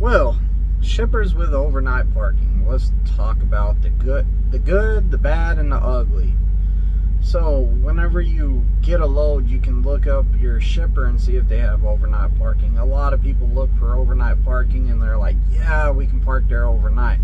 Well, shippers with overnight parking. Let's talk about the good, the bad, and the ugly. So whenever you get a load, you can look up your shipper and see if they have overnight parking. A lot of people look for overnight parking and they're like, yeah, we can park there overnight.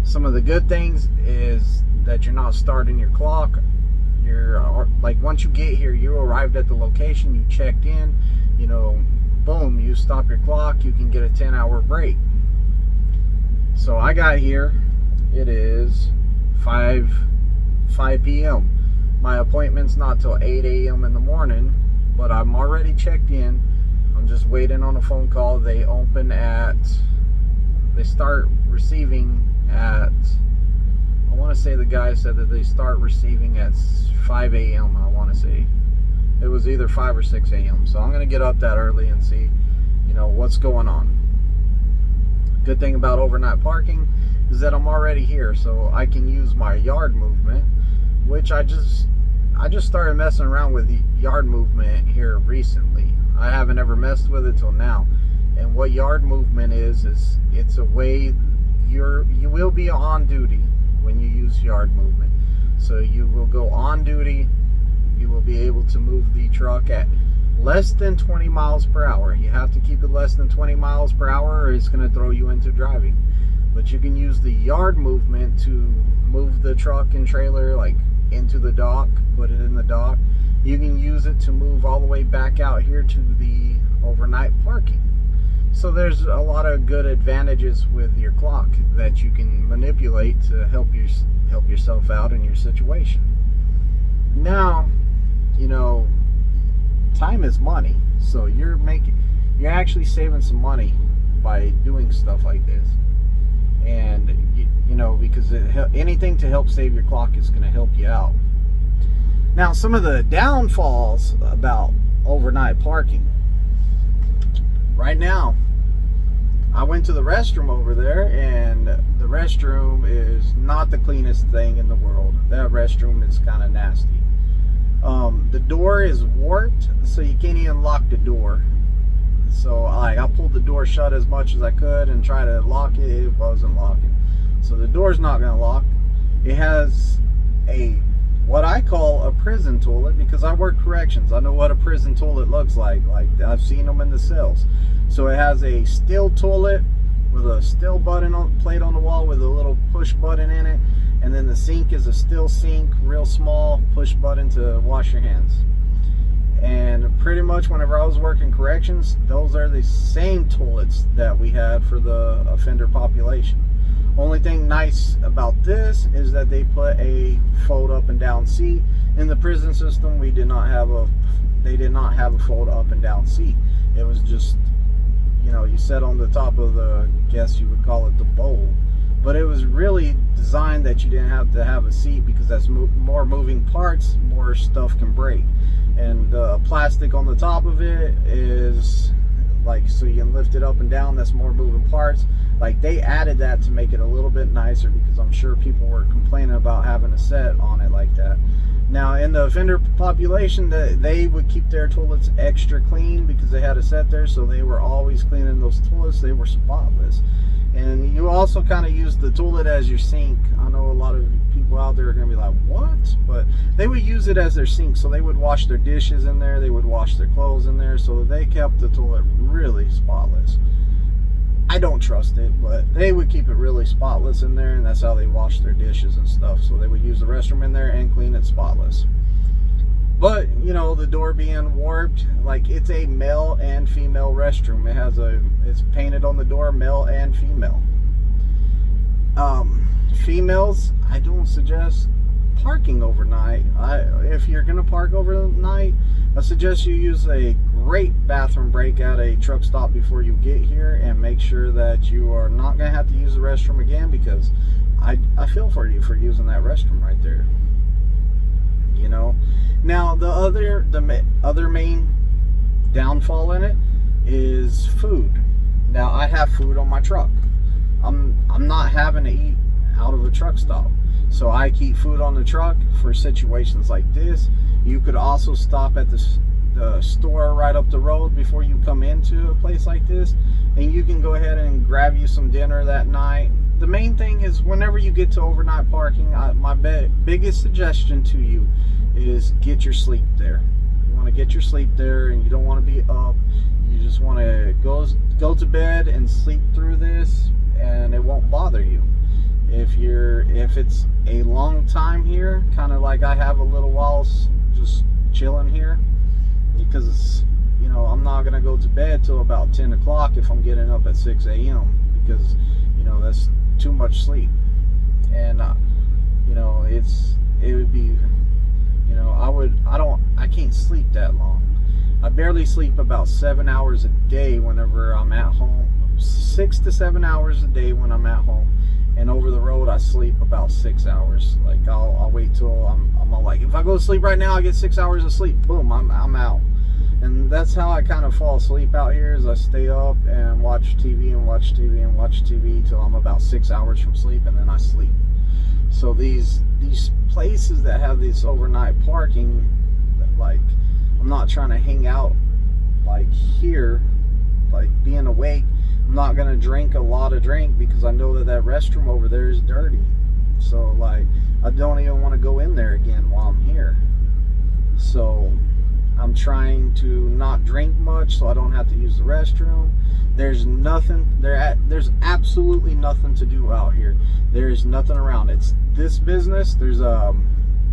Some of the good things is that you're not starting your clock. You're like, once you get here, you arrived at the location, you checked in, you know, boom, you stop your clock, you can get a 10-hour break. So I got here, it is 5 p.m. My appointment's not till 8 a.m. in the morning, but I'm already checked in. I'm just waiting on a phone call. They start receiving at, I want to say the guy said that they start receiving at 5 a.m. I want to say it was either 5 or 6 a.m. So I'm going to get up that early and see, you know, what's going on. Good thing about overnight parking is that I'm already here, so I can use my yard movement, which I just started messing around with the yard movement here recently. I haven't ever messed with it till now. And what yard movement is it's a way you will be on duty when you use yard movement. So you will go on duty, you will be able to move the truck at less than 20 miles per hour. You have to keep it less than 20 miles per hour or it's going to throw you into driving. But you can use the yard movement to move the truck and trailer like into the dock, put it in the dock. You can use it to move all the way back out here to the overnight parking. So there's a lot of good advantages with your clock that you can manipulate to help yourself out in your situation. Now, you know, time is money, so you're actually saving some money by doing stuff like this. And you know, because anything to help save your clock is going to help you out. Now, some of the downfalls about overnight parking. Right now, I went to the restroom over there, and the restroom is not the cleanest thing in the world. That restroom is kind of nasty. The door is warped, so you can't even lock the door. So I pulled the door shut as much as I could and tried to lock it. It wasn't locking. So the door's not going to lock. It has what I call a prison toilet, because I work corrections. I know what a prison toilet looks like. Like, I've seen them in the cells. So it has a steel toilet with a steel plate on the wall with a little push button in it. And then the sink is a steel sink, real small, push button to wash your hands. And pretty much whenever I was working corrections, those are the same toilets that we had for the offender population. Only thing nice about this is that they put a fold up and down seat. In the prison system, they did not have a fold up and down seat. It was just, you know, you sat on the top of the, I guess you would call it the bowl. But it was really designed that you didn't have to have a seat, because that's more moving parts, more stuff can break. And the plastic on the top of it is like, so you can lift it up and down. That's more moving parts. Like, they added that to make it a little bit nicer, because I'm sure people were complaining about having a set on it like that. Now, in the offender population, they would keep their toilets extra clean because they had a set there, so they were always cleaning those toilets. They were spotless. And you also kind of use the toilet as your sink. I know a lot of people out there are going to be like, what? But they would use it as their sink. So they would wash their dishes in there. They would wash their clothes in there. So they kept the toilet really spotless. I don't trust it, but they would keep it really spotless in there. And that's how they wash their dishes and stuff. So they would use the restroom in there and clean it spotless. But, you know, the door being warped, like, it's a male and female restroom. It's painted on the door, male and female. Females, I don't suggest parking overnight. If you're going to park overnight, I suggest you use a great bathroom break at a truck stop before you get here, and make sure that you are not going to have to use the restroom again, because I feel for you for using that restroom right there. You know, now the other main downfall in it is food. Now, I have food on my truck. I'm not having to eat out of a truck stop, so I keep food on the truck for situations like this. You could also stop at the store right up the road before you come into a place like this, and you can go ahead and grab you some dinner that night. The main thing is, whenever you get to overnight parking, my biggest suggestion to you is get your sleep there. You want to get your sleep there, and you don't want to be up. You just want to go to bed and sleep through this, and it won't bother you. If it's a long time here, kind of like I have a little while just chilling here, because you know, I'm not gonna go to bed till about 10 o'clock if I'm getting up at 6 a.m. because, you know, that's too much sleep. And you know, it would be, you know, I can't sleep that long. I barely sleep about 7 hours a day whenever I'm at home. 6 to 7 hours a day when I'm at home, and over the road I sleep about 6 hours. Like I'll wait till I'm all like, if I go to sleep right now, I get 6 hours of sleep. Boom, I'm out. And that's how I kind of fall asleep out here, is I stay up and watch TV and watch TV and watch TV till I'm about 6 hours from sleep, and then I sleep. So these places that have this overnight parking, like, I'm not trying to hang out like here, like being awake. I'm not gonna drink a lot of drink because I know that restroom over there is dirty. So like, I don't even want to go in there again while I'm here. So I'm trying to not drink much so I don't have to use the restroom. There's absolutely nothing to do out here. There's nothing around. It's this business. There's a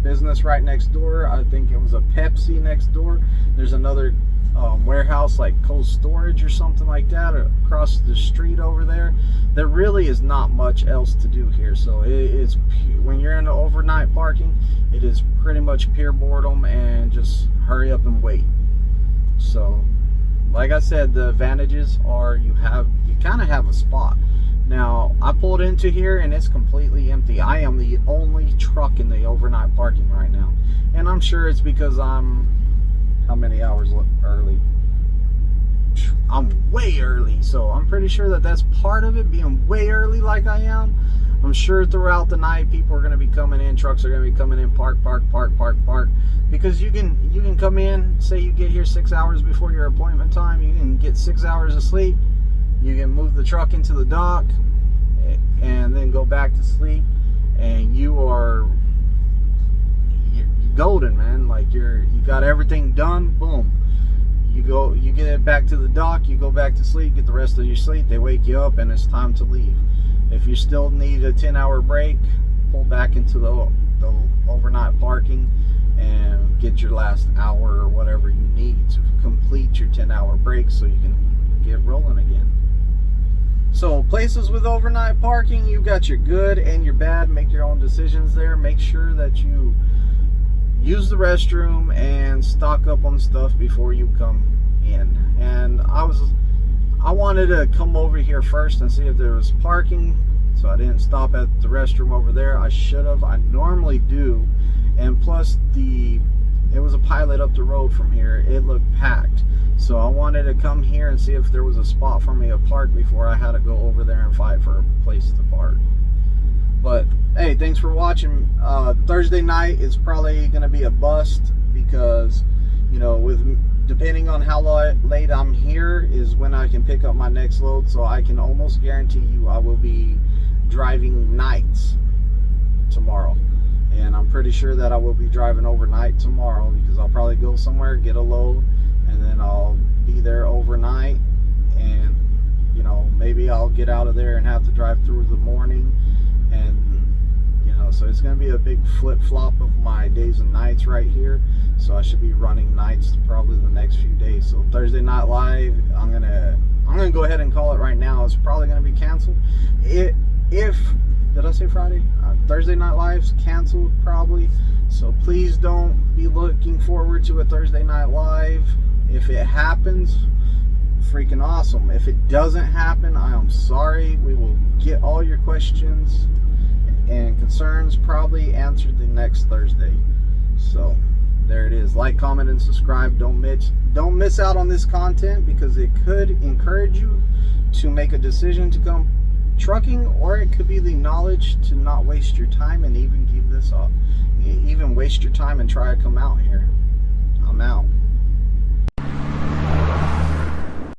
business right next door. I think it was a Pepsi next door. There's another warehouse like cold storage or something like that across the street over there. There really is not much else to do here. So it's, when you're in the overnight parking, it is pretty much pure boredom and just hurry up and wait. So like I said, the advantages are you kind of have a spot. Now I pulled into here and it's completely empty. I am the only truck in the overnight parking right now, and I'm sure it's because I'm how many hours early? I'm way early, so I'm pretty sure that's part of it, being way early like I am. I'm sure throughout the night people are going to be coming in, trucks are going to be coming in, park, because you can come in, say you get here 6 hours before your appointment time, you can get 6 hours of sleep, you can move the truck into the dock and then go back to sleep, and you're golden, man. Like you got everything done. Boom, you get it back to the dock, you go back to sleep, get the rest of your sleep, they wake you up, and it's time to leave. If you still need a 10-hour break, pull back into the overnight parking and get your last hour or whatever you need to complete your 10-hour break so you can get rolling again. So places with overnight parking, you got your good and your bad. Make your own decisions there. Make sure that you use the restroom and stock up on stuff before you come in. And I wanted to come over here first and see if there was parking, so I didn't stop at the restroom over there. I should have. I normally do. And plus, it was a pilot up the road from here. It looked packed. So I wanted to come here and see if there was a spot for me to park before I had to go over there and fight for a place to park. But hey, thanks for watching. Thursday night is probably going to be a bust because, you know, depending on how late I'm here is when I can pick up my next load. So I can almost guarantee you I will be driving nights tomorrow. And I'm pretty sure that I will be driving overnight tomorrow because I'll probably go somewhere, get a load, and then I'll be there overnight. And, you know, maybe I'll get out of there and have to drive through the morning. And, you know, so it's going to be a big flip-flop of my days and nights right here. So I should be running nights probably the next few days. So Thursday Night Live, I'm gonna go ahead and call it right now. It's probably going to be canceled. Did I say Friday? Thursday Night Live's canceled probably. So please don't be looking forward to a Thursday Night Live. If it happens, freaking awesome. If it doesn't happen, I am sorry. We will get all your questions and concerns probably answered the next Thursday. So there it is. Like, comment, and subscribe. Don't miss out on this content because it could encourage you to make a decision to come trucking, or it could be the knowledge to not waste your time and even give this up. Even waste your time and try to come out here. I'm out.